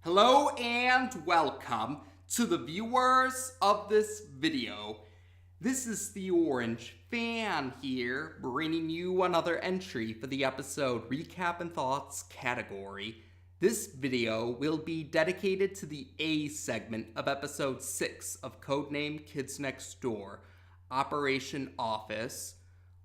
Hello and welcome to the viewers of this video. This is the Orange Fan here, bringing you another entry for the episode Recap and Thoughts category. This video will be dedicated to the A segment of episode 6 of Codename Kids Next Door, Operation Office.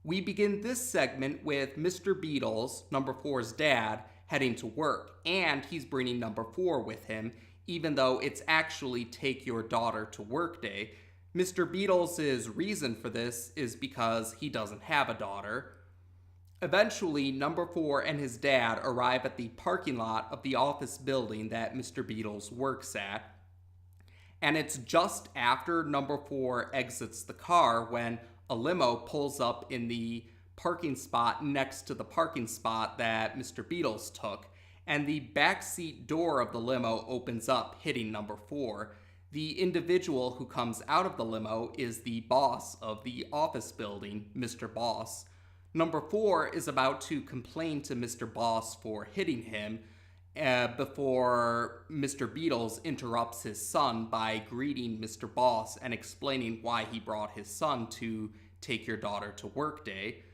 We begin this segment with Mr. Beetles, number 4's dad, heading to work, and he's bringing number 4 with him, even though it's actually Take Your Daughter to Work Day. Mr. Beetles' reason for this is because he doesn't have a daughter. Eventually, number 4 and his dad arrive at the parking lot of the office building that Mr. Beetles works at, and it's just after number 4 exits the car when a limo pulls up in the parking spot next to the parking spot that Mr. Beetles took, and the backseat door of the limo opens up, hitting number 4. The individual who comes out of the limo is the boss of the office building, Mr. Boss. Number 4 is about to complain to Mr. Boss for hitting him before Mr. Beetles interrupts his son by greeting Mr. Boss and explaining why he brought his son to Take Your Daughter to Work Day.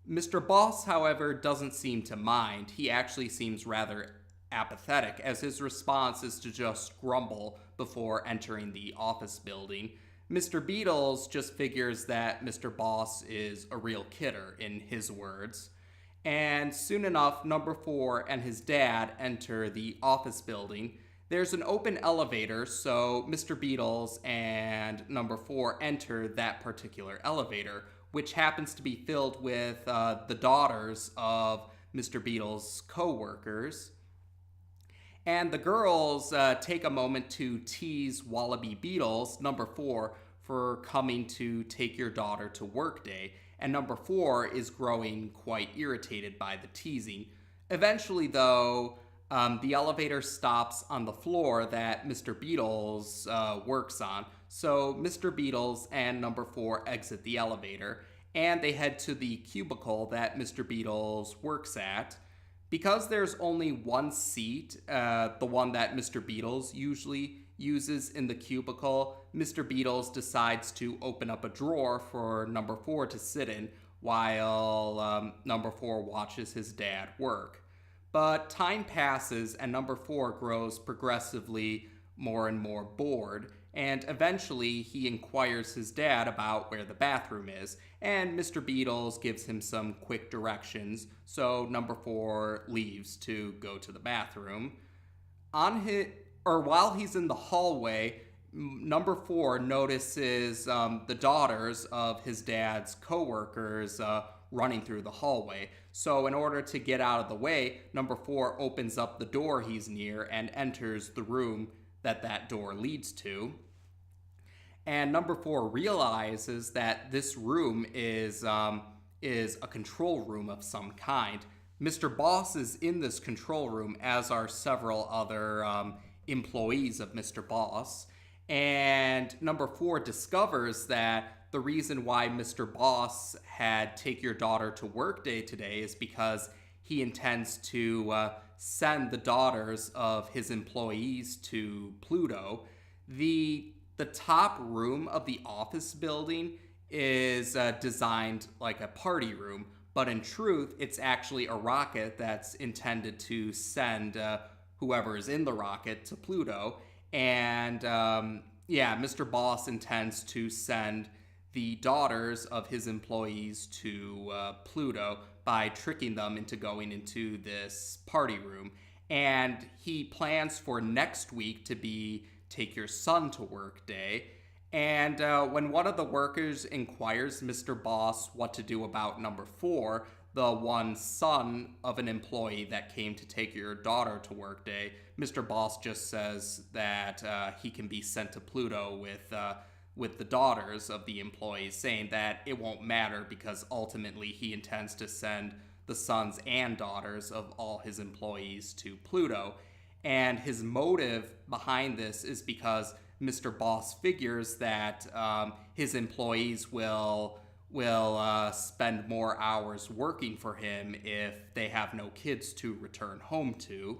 Mr. Boss, however, doesn't seem to mind. He actually seems rather apathetic, as his response is to just grumble before entering the office building. Mr. Beetles just figures that Mr. Boss is a real kidder, in his words. And soon enough, number 4 and his dad enter the office building. There's an open elevator, so Mr. Beetles and number 4 enter that particular elevator, which happens to be filled with the daughters of Mr. Beetles' co-workers. And the girls take a moment to tease Wallabee Beatles, number 4, for coming to Take Your Daughter to Work Day, and number 4 is growing quite irritated by the teasing. Eventually, though, the elevator stops on the floor that Mr. Beetles works on. So Mr. Beetles and number 4 exit the elevator, and they head to the cubicle that Mr. Beetles works at. Because there's only one seat, the one that Mr. Beetles usually uses in the cubicle, Mr. Beetles decides to open up a drawer for number 4 to sit in while number 4 watches his dad work. But time passes and number 4 grows progressively more and more bored, and eventually he inquires his dad about where the bathroom is, and Mr. Beetles gives him some quick directions, so number 4 leaves to go to the bathroom. While he's in the hallway, number 4 notices the daughters of his dad's co-workers running through the hallway. So in order to get out of the way, number 4 opens up the door he's near and enters the room that door leads to. And number 4 realizes that this room is a control room of some kind. Mr. Boss is in this control room, as are several other employees of Mr. Boss. And number 4 discovers that the reason why Mr. Boss had Take Your Daughter to Work Day today is because he intends to send the daughters of his employees to Pluto. The top room of the office building is designed like a party room, but in truth, it's actually a rocket that's intended to send whoever is in the rocket to Pluto. And Mr. Boss intends to send the daughters of his employees to Pluto by tricking them into going into this party room. And he plans for next week to be Take Your Son to Work Day. And when one of the workers inquires Mr. Boss what to do about number 4, the one son of an employee that came to Take Your Daughter to Work Day, Mr. Boss just says that he can be sent to Pluto with the daughters of the employees, saying that it won't matter because ultimately he intends to send the sons and daughters of all his employees to Pluto. And his motive behind this is because Mr. Boss figures that his employees will spend more hours working for him if they have no kids to return home to.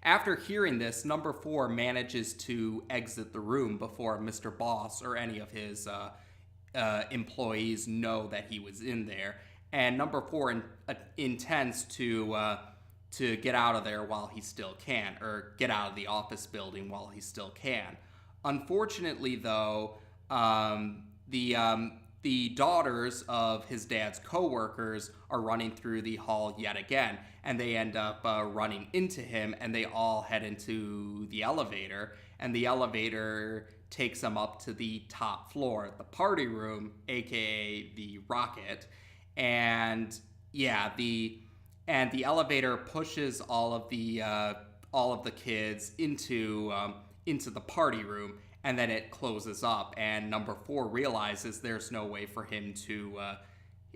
After hearing this, number 4 manages to exit the room before Mr. Boss or any of his employees know that he was in there. And number 4 intends to get out of there while he still can, or get out of the office building while he still can. Unfortunately, though, the daughters of his dad's coworkers are running through the hall yet again, and they end up running into him, and they all head into the elevator, and the elevator takes them up to the top floor, the party room, aka the rocket. And yeah, the elevator pushes all of the kids into the party room, and then it closes up, and number 4 realizes there's no way for him to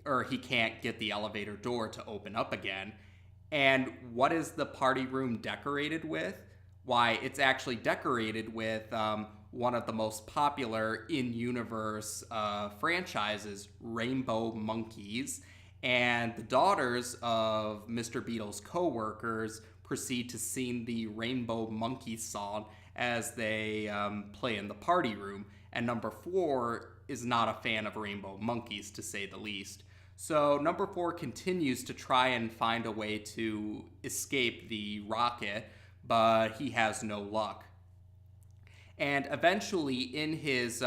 or he can't get the elevator door to open up again. And what is the party room decorated with? Why, it's actually decorated with one of the most popular in-universe franchises, Rainbow Monkeys. And the daughters of Mr. Beatles' co-workers proceed to sing the Rainbow Monkey song as they play in the party room. And number 4 is not a fan of Rainbow Monkeys, to say the least. So number 4 continues to try and find a way to escape the rocket, but he has no luck. And eventually, in his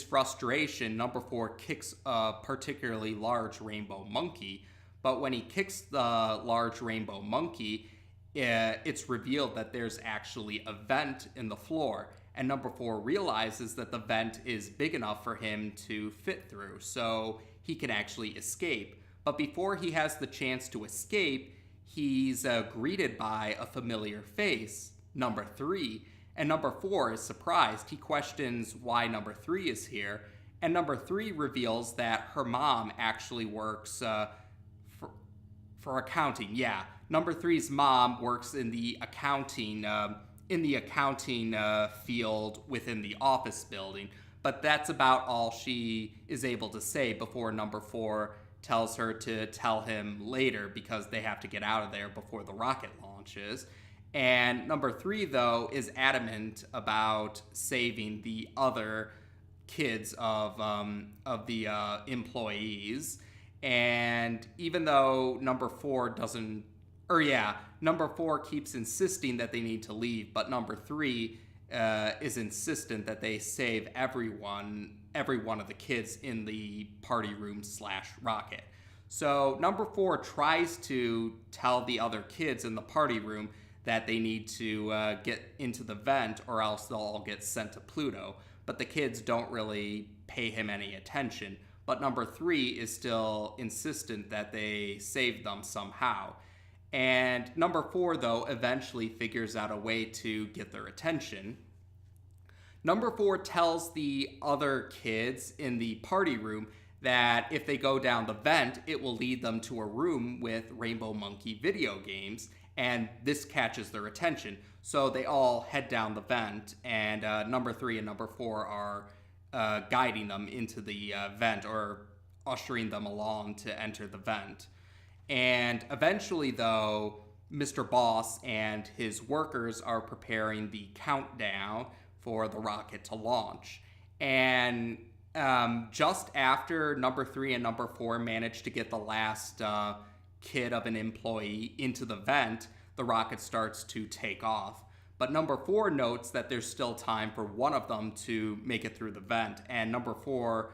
frustration, number 4 kicks a particularly large rainbow monkey. But when he kicks the large rainbow monkey, it's revealed that there's actually a vent in the floor. And number 4 realizes that the vent is big enough for him to fit through, so he can actually escape. But before he has the chance to escape, he's greeted by a familiar face, number 3. And number 4 is surprised. He questions why number 3 is here. And number 3 reveals that her mom actually works for accounting. Yeah, number 3's mom works in the accounting field within the office building. But that's about all she is able to say before number 4 tells her to tell him later, because they have to get out of there before the rocket launches. And number 3, though, is adamant about saving the other kids of the employees. And even though number 4 number 4 keeps insisting that they need to leave, but number 3 is insistent that they save every one of the kids in the party room / rocket. So number 4 tries to tell the other kids in the party room that they need to get into the vent, or else they'll all get sent to Pluto. But the kids don't really pay him any attention. But number 3 is still insistent that they save them somehow. And number 4, though, eventually figures out a way to get their attention. Number 4 tells the other kids in the party room that if they go down the vent, it will lead them to a room with Rainbow Monkey video games, and this catches their attention. So they all head down the vent, and number 3 and number 4 are guiding them into the vent, or ushering them along to enter the vent. And eventually, though, Mr. Boss and his workers are preparing the countdown for the rocket to launch. And just after number 3 and number 4 manage to get the last kid of an employee into the vent, the rocket starts to take off. But number 4 notes that there's still time for one of them to make it through the vent, and number 4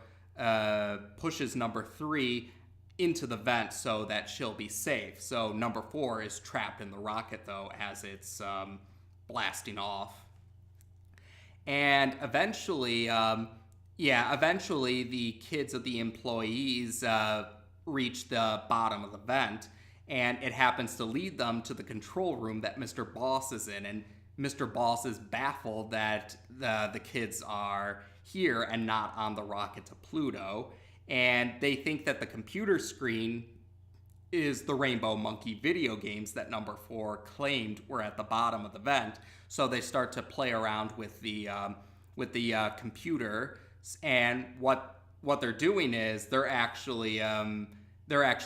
pushes number 3 into the vent so that she'll be safe. So number 4 is trapped in the rocket, though, as it's blasting off. And eventually the kids of the employees reach the bottom of the vent, and it happens to lead them to the control room that Mr. Boss is in. And Mr. Boss is baffled that the kids are here and not on the rocket to Pluto. And they think that the computer screen is the Rainbow Monkey video games that number 4 claimed were at the bottom of the vent. So they start to play around with the computer, and what they're doing is they're actually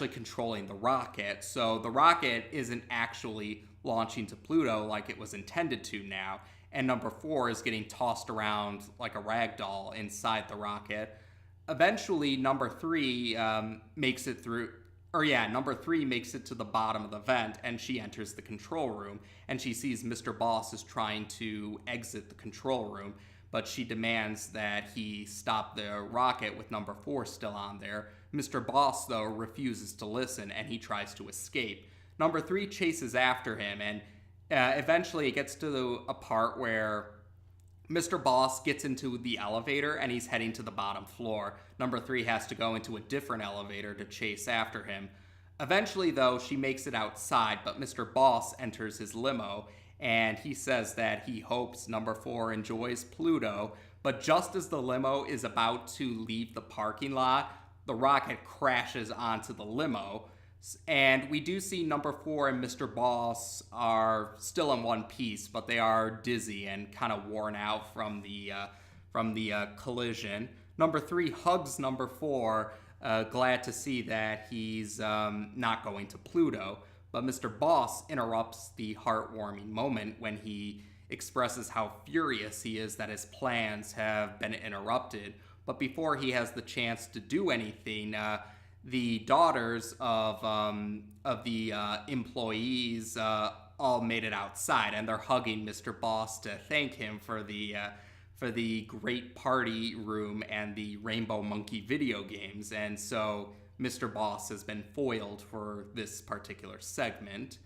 controlling the rocket. So the rocket isn't actually launching to Pluto like it was intended to now. And number 4 is getting tossed around like a rag doll inside the rocket. Eventually, number 3 makes it through. Number 3 makes it to the bottom of the vent, and she enters the control room, and she sees Mr. Boss is trying to exit the control room, but she demands that he stop the rocket with number 4 still on there. Mr. Boss, though, refuses to listen, and he tries to escape. Number 3 chases after him, and eventually it gets to a part where Mr. Boss gets into the elevator and he's heading to the bottom floor. Number 3 has to go into a different elevator to chase after him. Eventually, though, she makes it outside, but Mr. Boss enters his limo and he says that he hopes number 4 enjoys Pluto. But just as the limo is about to leave the parking lot, the rocket crashes onto the limo. And we do see number 4 and Mr. Boss are still in one piece, but they are dizzy and kind of worn out from the collision. Number 3 hugs number 4, glad to see that he's not going to Pluto. But Mr. Boss interrupts the heartwarming moment when he expresses how furious he is that his plans have been interrupted. But before he has the chance to do anything, the daughters of the employees all made it outside, and they're hugging Mr. Boss to thank him for the great party room and the Rainbow Monkey video games. And so Mr. Boss has been foiled for this particular segment.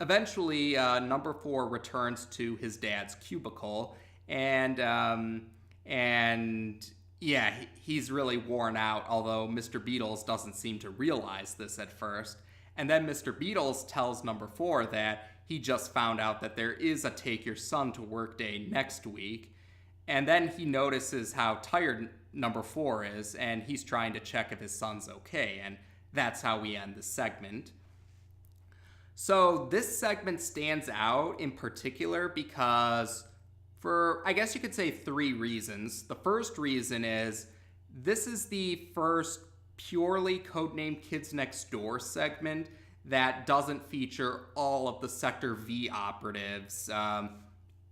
Eventually, number 4 returns to his dad's cubicle, and yeah, he's really worn out, although Mr. Beatles doesn't seem to realize this at first. And then Mr. Beatles tells number 4 that he just found out that there is a Take Your Son to Work Day next week. And then he notices how tired number 4 is, and he's trying to check if his son's okay. And that's how we end the segment. So this segment stands out in particular because for, I guess you could say, 3 reasons. The first reason is this is the first purely Codename Kids Next Door segment that doesn't feature all of the Sector V operatives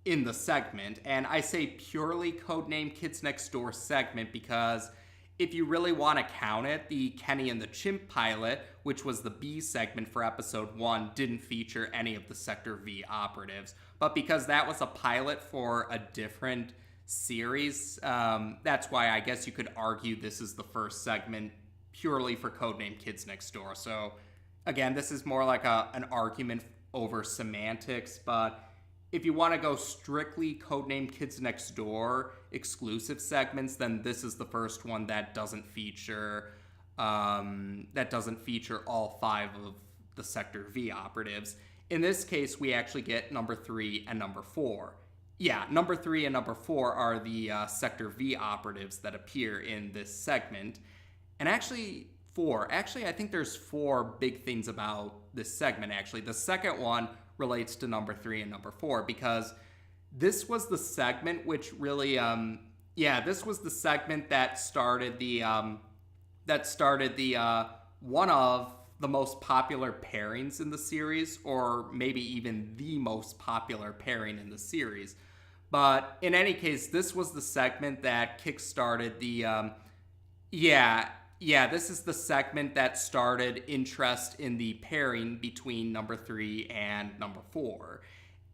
in the segment. And I say purely Codename Kids Next Door segment because if you really want to count it, the Kenny and the Chimp pilot, which was the B segment for episode 1, didn't feature any of the Sector V operatives. But because that was a pilot for a different series, that's why I guess you could argue this is the first segment purely for Codename Kids Next Door. So again, this is more like an argument over semantics, but if you want to go strictly Codename Kids Next Door exclusive segments, then this is the first one that doesn't feature all 5 of the Sector V operatives. In this case, we actually get number 3 and number 4. Yeah, number 3 and number 4 are the Sector V operatives that appear in this segment. And actually, 4. Actually, I think there's 4 big things about this segment, actually. The second one relates to number 3 and number 4 because this was the segment which really this was the segment that started the one of the most popular pairings in the series, or maybe even the most popular pairing in the series. But in any case, this was the segment that kickstarted the this is the segment that started interest in the pairing between number 3 and number 4.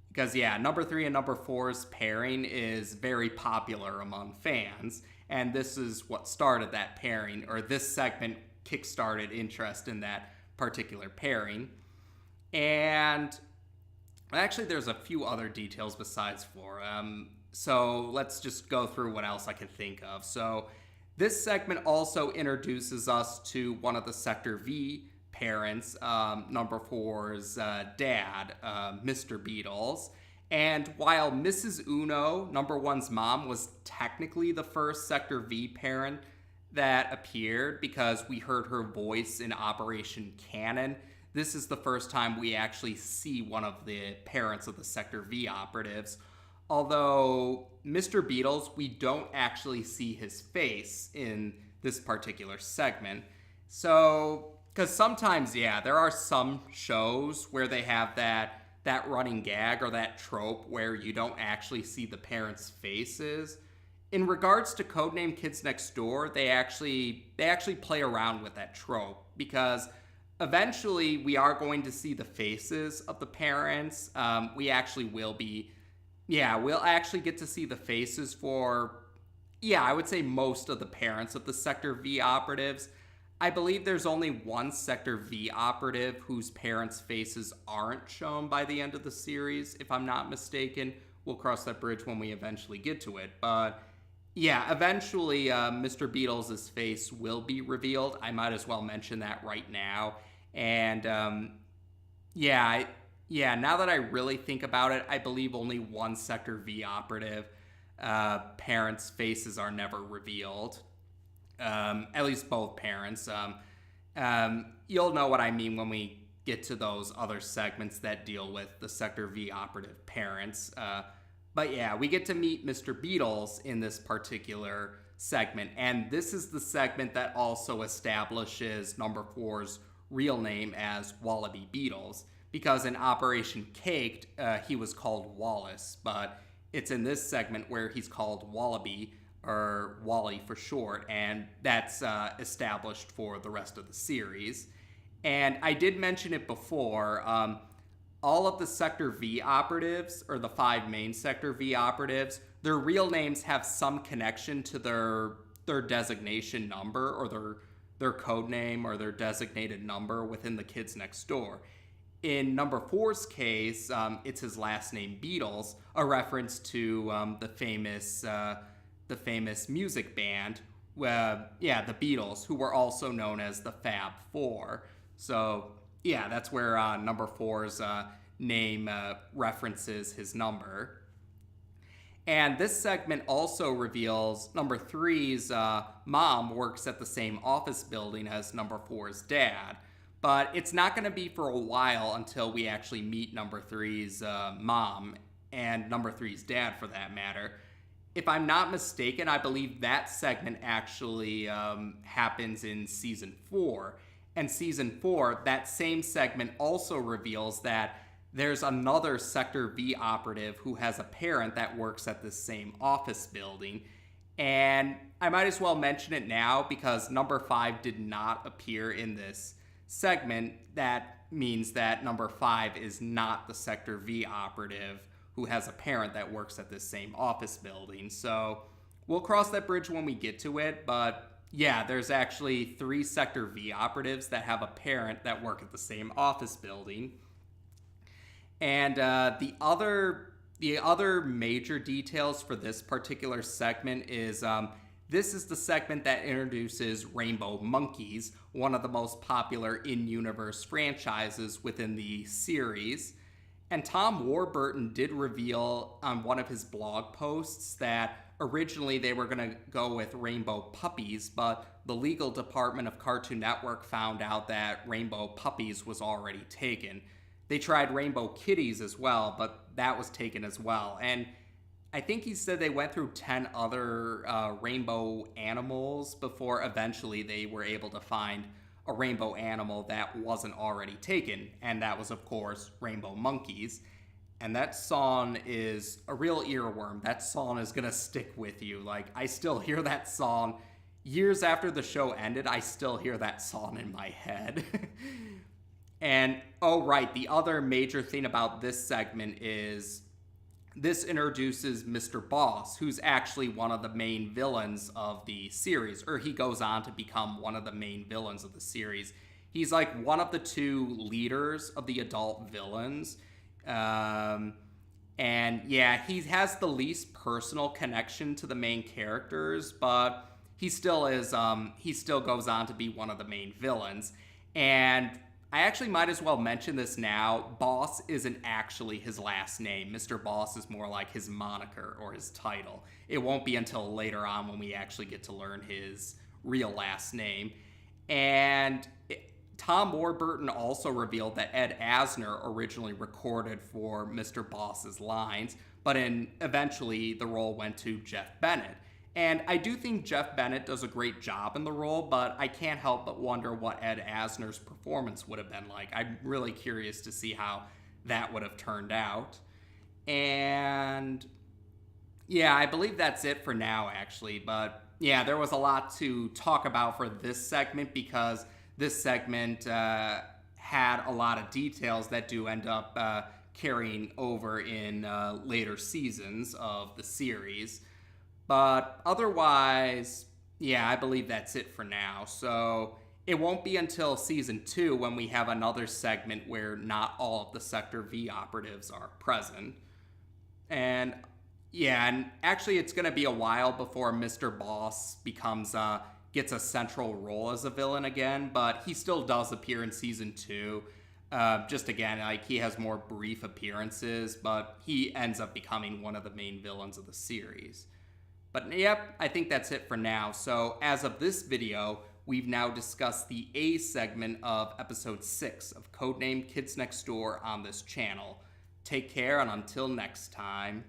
Because, number 3 and number 4's pairing is very popular among fans, and this is what started that pairing, or this segment kickstarted interest in that particular pairing. And actually, there's a few other details besides 4. So let's just go through what else I can think of. So this segment also introduces us to one of the Sector V parents, number 4's dad, Mr. Beatles. And while Mrs. Uno, number 1's mom, was technically the first Sector V parent that appeared because we heard her voice in Operation Cannon, this is the first time we actually see one of the parents of the Sector V operatives. Although Mr. Beatles, we don't actually see his face in this particular segment. So, because sometimes, there are some shows where they have that that running gag or that trope where you don't actually see the parents' faces. In regards to Codename Kids Next Door, they actually play around with that trope because eventually we are going to see the faces of the parents. We'll actually get to see the faces for, I would say most of the parents of the Sector V operatives. I believe there's only one Sector V operative whose parents' faces aren't shown by the end of the series, if I'm not mistaken. We'll cross that bridge when we eventually get to it. But yeah, eventually Mr. Beatles' face will be revealed. I might as well mention that right now. And now that I really think about it, I believe only one Sector V operative parents' faces are never revealed. At least both parents. You'll know what I mean when we get to those other segments that deal with the Sector V operative parents. But yeah, we get to meet Mr. Beatles in this particular segment, and this is the segment that also establishes Number 4's real name as Wallabee Beatles, because in Operation Caked, he was called Wallace, but it's in this segment where he's called Wallabee, or Wally for short, and that's established for the rest of the series. And I did mention it before, all of the Sector V operatives, or the 5 main Sector V operatives, their real names have some connection to their designation number, or their code name, or their designated number within the Kids Next Door. In Number 4's case, it's his last name, Beatles, a reference to the famous music band, the Beatles, who were also known as the Fab Four. So yeah, that's where Number 4's name references his number. And this segment also reveals Number 3's mom works at the same office building as Number 4's dad. But it's not going to be for a while until we actually meet Number 3's mom, and Number 3's dad for that matter. If I'm not mistaken, I believe that segment actually happens in Season 4. And Season 4, that same segment also reveals that there's another Sector V operative who has a parent that works at the same office building. And I might as well mention it now because Number 5 did not appear in this segment. That means that Number 5 is not the Sector V operative who has a parent that works at this same office building. So we'll cross that bridge when we get to it, but yeah, there's actually 3 Sector V operatives that have a parent that work at the same office building. And the other major details for this particular segment is this is the segment that introduces Rainbow Monkeys, one of the most popular in-universe franchises within the series. And Tom Warburton did reveal on one of his blog posts that originally they were going to go with Rainbow Puppies, but the legal department of Cartoon Network found out that Rainbow Puppies was already taken. They tried Rainbow Kitties as well, but that was taken as well. And I think he said they went through 10 other rainbow animals before eventually they were able to find a rainbow animal that wasn't already taken. And that was, of course, Rainbow Monkeys. And that song is a real earworm. That song is going to stick with you. Like, I still hear that song. Years after the show ended, I still hear that song in my head. And, oh right, the other major thing about this segment is this introduces Mr. Boss, who's actually one of the main villains of the series, or he goes on to become one of the main villains of the series. He's like one of the 2 leaders of the adult villains. And yeah, he has the least personal connection to the main characters, but he still goes on to be one of the main villains. And I actually might as well mention this now. Boss isn't actually his last name. Mr. Boss is more like his moniker or his title. It won't be until later on when we actually get to learn his real last name. And Tom Warburton also revealed that Ed Asner originally recorded for Mr. Boss's lines, but eventually the role went to Jeff Bennett. And I do think Jeff Bennett does a great job in the role, but I can't help but wonder what Ed Asner's performance would have been like. I'm really curious to see how that would have turned out. And yeah, I believe that's it for now, actually. But yeah, there was a lot to talk about for this segment because this segment had a lot of details that do end up carrying over in later seasons of the series. But otherwise, yeah, I believe that's it for now. So it won't be until season 2 when we have another segment where not all of the Sector V operatives are present. And yeah, and actually it's going to be a while before Mr. Boss becomes gets a central role as a villain again, but he still does appear in season 2. Just again, like he has more brief appearances, but he ends up becoming one of the main villains of the series. But yep, I think that's it for now. So as of this video, we've now discussed the A segment of episode 6 of Codename Kids Next Door on this channel. Take care, and until next time.